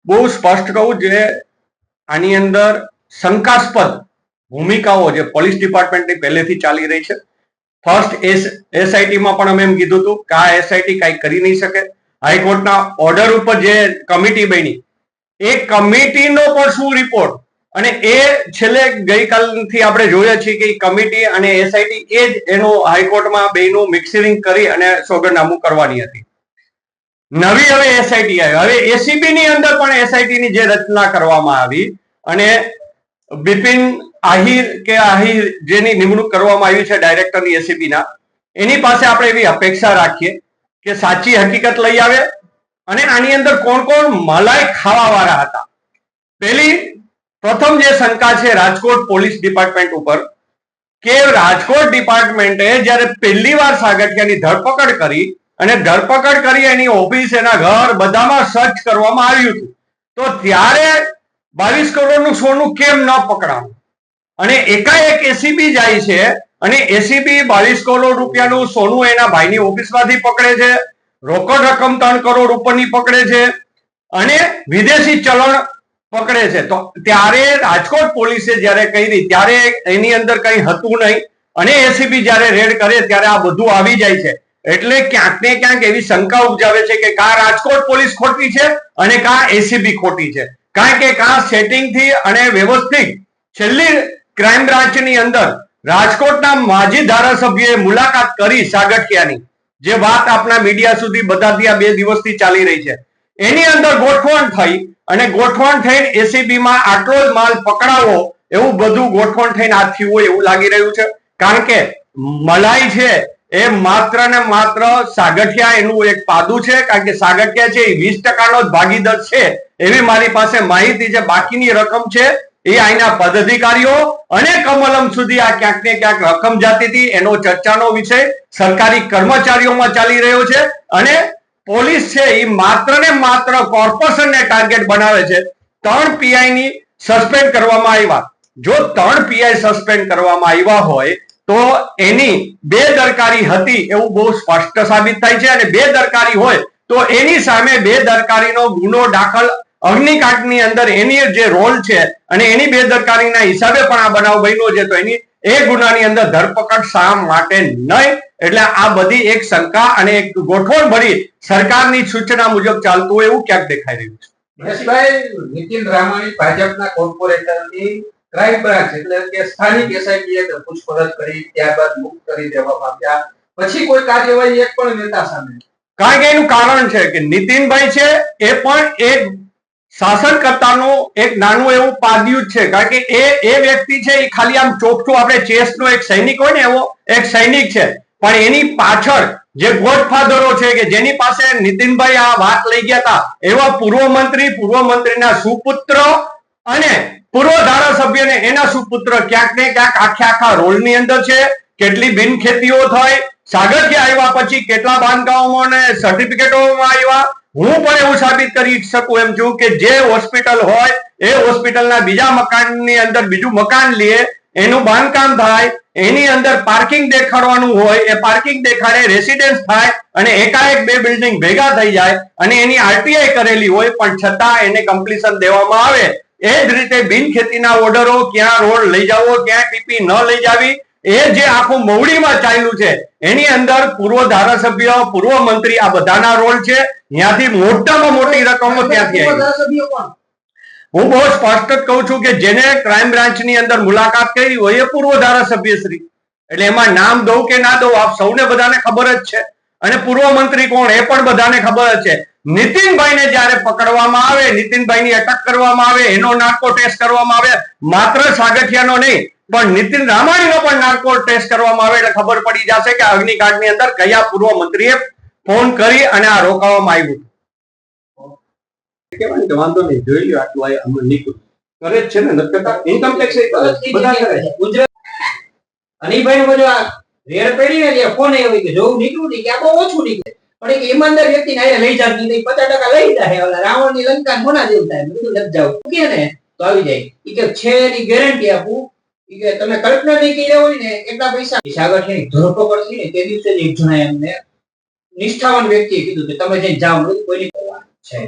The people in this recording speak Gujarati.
બહુ સ્પષ્ટ કહું જે આની અંદર શંકાસ્પદ ભૂમિકાઓ જે પોલીસ ડિપાર્ટમેન્ટની પહેલેથી ચાલી રહી છે. ફર્સ્ટ એસઆઈટીમાં પણ અમે એમ કીધું હતું કે આ એસઆઈટી કાંઈ કરી નહીં શકે. હાઈકોર્ટના ઓર્ડર ઉપર જે કમિટી બની એ કમિટીનો પણ શું રિપોર્ટ, અને એ છેલ્લે ગઈકાલથી આપણે જોઈએ છીએ કે કમિટી અને એસઆઈટી એ જ એનું હાઈકોર્ટમાં બેનું મિક્સિંગ કરી અને સોગંદનામું કરવાની હતી. નવી હવે એસઆઈટી આવી, હવે એસીબી ની અંદર પણ એસઆઈટી ની જે રચના કરવામાં આવી અને બિપિન આહિર જેની નિમણૂક કરવામાં આવી છે ડાયરેક્ટરની એસીબી ના, એની પાસે આપણે એવી અપેક્ષા રાખીએ કે સાચી હકીકત લઈ આવે અને આની અંદર કોણ કોણ મલાઈ ખાવા વાળા હતા. પ્રથમ જે શંકા છે રાજકોટ પોલીસ ડિપાર્ટમેન્ટ ઉપર કે રાજકોટ ડિપાર્ટમેન્ટે જ્યારે પહેલી વાર સાગઠિયાની ધરપકડ કરી અને ધરપકડ કરી એની ઓફિસ એના ઘર બધામાં સર્ચ કરવામાં આવ્યું હતું, તો ત્યારે 22 કરોડનું સોનું કેમ ન પકડાવું? અને એકાએક એસીબી જાય છે અને એસીબી 22 કરોડ રૂપિયાનું સોનું એના ભાઈની ઓફિસમાંથી પકડે છે, રોકડ રકમ 3 કરોડ ઉપરની પકડે છે અને વિદેશી ચલણ પકડે છે. તો ત્યારે રાજકોટ પોલીસે જયારે કરી ત્યારે એની અંદર કઈ હતું નહીં અને એસીબી જયારે રેડ કરે ત્યારે આ બધું આવી જાય છે. એટલે ક્યાંક ને ક્યાંક એવી શંકા ઉપજાવે છે કે કા રાજકોટ પોલીસ ખોટી છે અને કા એસીબી ખોટી છે. કારણ કે કા સેટિંગથી અને વ્યવસ્થિત છેલ્લી ક્રાઇમ બ્રાન્ચની અંદર રાજકોટના માજી ધારાસભ્યએ મુલાકાત કરી સાગઠિયાની, જે વાત આપણા મીડિયા સુધી બધાથી આ 2 દિવસથી ચાલી રહી છે, એની અંદર ગોઠવણ થઈ અને ગોઠવણ થઈને એસીબી માં આટલો જ માલ પકડાવો એવું બધું ગોઠવણ થઈને આ થયું હોય એવું લાગી રહ્યું છે. કારણ કે મલાઈ છે એ માત્ર ને માત્ર સાગઠિયા એનું એક પાદું છે, કારણ કે સાગઠિયા છે એ 20% જ ભાગીદાર છે એવી મારી પાસે માહિતી છે. બાકીની રકમ છે એ અહીંના પદાધિકારીઓ અને કમલમ સુધી આ ક્યાંક ને ક્યાંક રકમ જતી હતી એનો ચર્ચાનો વિષય સરકારી કર્મચારીઓમાં ચાલી રહ્યો છે. અને પોલીસ છે એ માત્ર ને માત્ર કોર્પોરેશનને ટાર્ગેટ બનાવે છે. 3 પીઆઈ ની સસ્પેન્ડ કરવામાં આવ્યા. જો 3 પીઆઈ સસ્પેન્ડ કરવામાં આવ્યા હોય તો એની બેદરકારી હતી એવું બહુ સ્પષ્ટ સાબિત થાય છે. અને બેદરકારી હોય તો એની સામે બેદરકારીનો ગુનો દાખલ અગ્નિકાંડની અંદર એની જે રોલ છે અને એની બેદરકારીના હિસાબે પણ આ બનાવ બન્યો છે, તો એની એ ગુનાની અંદર ધરપકડ શા માટે નહીં? એટલે આ બધી એક શંકા અને એક ગોઠવણ ભરી સરકારની સૂચના મુજબ ચાલતું હોય એવું ક્યાંક દેખાઈ રહ્યું છે. મહેશભાઈ, નીતિન રામાણી ભાજપના કોર્પોરેટરની ક્રાઇમ બ્રાન્ચ એટલે કે સ્થાનિક એસઆઈટીએ પૂછપરછ કરી ત્યારબાદ મુક્ત કરી દેવામાં આવ્યા, પછી કોઈ કાર્યવાહી એક પણ નેતા સામે? કારણ કે એનું કારણ છે કે નીતિનભાઈ છે એ પણ એક શાસનકર્તાનું એક નાનું એવું પાદ્યું છે. કારણ કે એ વ્યક્તિ છે એ ખાલી આમ ચોકઠું આપણે ચેસનો એક સૈનિક હોય ને એવો એક સૈનિક છે, પણ એની પાછળ જે ગોડફાધરો છે કે જેની પાસે નીતિનભાઈ આ વાત લઈ ગયા હતા એવા પૂર્વ મંત્રીના સુપુત્ર અને પૂર્વ ધારાસભ્ય ને એના સુપુત્ર ક્યાંક ને ક્યાંક આખા રોલની અંદર છે. કેટલી બિનખેતીઓ થઈ, સાગઠિયા આવ્યા પછી કેટલા બાંધકામોમાં ને સર્ટિફિકેટોમાં આવ્યા. હું પણ એવું સાબિત કરી શકું એમ છું કે જે હોસ્પિટલ હોય એ હોસ્પિટલના બીજા મકાનની અંદર બીજું મકાન લે, એનું બાંધકામ થાય, એની અંદર પાર્કિંગ દેખાડવાનું હોય, એ પાર્કિંગ દેખાડે, રેસિડેન્સ થાય અને એકાએક 2 બિલ્ડિંગ ભેગા થઈ જાય અને એની આરટીઆઈ કરેલી હોય પણ છતાં એને કમ્પ્લીશન દેવામાં આવે. એ જ રીતે બિનખેતીના ઓર્ડરો, ક્યાં રોડ લઈ જાવો, ક્યાં ટીપી ન લઈ જાવી, એ જે આખું મવડીમાં ચાલ્યું છે એની અંદર પૂર્વ ધારાસભ્ય, પૂર્વ મંત્રી આ બધાના રોલ છે. ત્યાંથી મોટામાં મોટી રકમો ત્યાંથી આવી. હું બહુ સ્પષ્ટ જ કહું છું કે જેને ક્રાઇમ બ્રાન્ચની અંદર મુલાકાત કરી હોય એ પૂર્વ ધારાસભ્ય શ્રી, એટલે એમાં નામ દઉં કે ના દઉં આપ સૌને બધાને ખબર જ છે. અને પૂર્વ મંત્રી કોણ એ પણ બધાને ખબર જ છે. નીતિનભાઈને જયારે પકડવામાં આવે, નીતિનભાઈની અટક કરવામાં આવે, એનો નાર્કો ટેસ્ટ કરવામાં આવે, માત્ર સાગઠિયાનો નહીં પણ નીતિન રામાણીનો પણ નાર્કો ટેસ્ટ કરવામાં આવે એટલે ખબર પડી જશે કે અગ્નિકાંડની અંદર કયા પૂર્વ મંત્રીએ ફોન કરી અને આ રોકાવામાં આવ્યું. કેવાય કે વાંધો નહીં, જોઈ લ્યો આટલું અમલ નીકળ્યું કરે જ છે ને, ઇન્કમ ટેક્સ બધા કરે છે. ગુજરાત અનિભાઈ નો બધો રેડ પડી ને એટલે ફોન આવ્યો કે જોવું નીકળ્યું નહીં કે આ બહુ ઓછું નીકળે, પણ એક ઈમાનદાર વ્યક્તિને આયા લઈ જાવ નહીં 50% લઈ જાય, ઓલા રાવણની લંકા મોના જેવું થાય, બધું લઈ જાવ કે ને તો આવી જાય. ઈ કે છે એની ગેરંટી આપું, ઈ કે તમે કલ્પના નહીં કરી હોય ને એટલા પૈસા. સાગઠિયાની ધરપકડ થઈ ને તે દિવસે જ એક જણા એમને નિષ્ઠાવાન વ્યક્તિએ કીધું કે તમે જઈને જાઓ, કોઈની પરવા છે.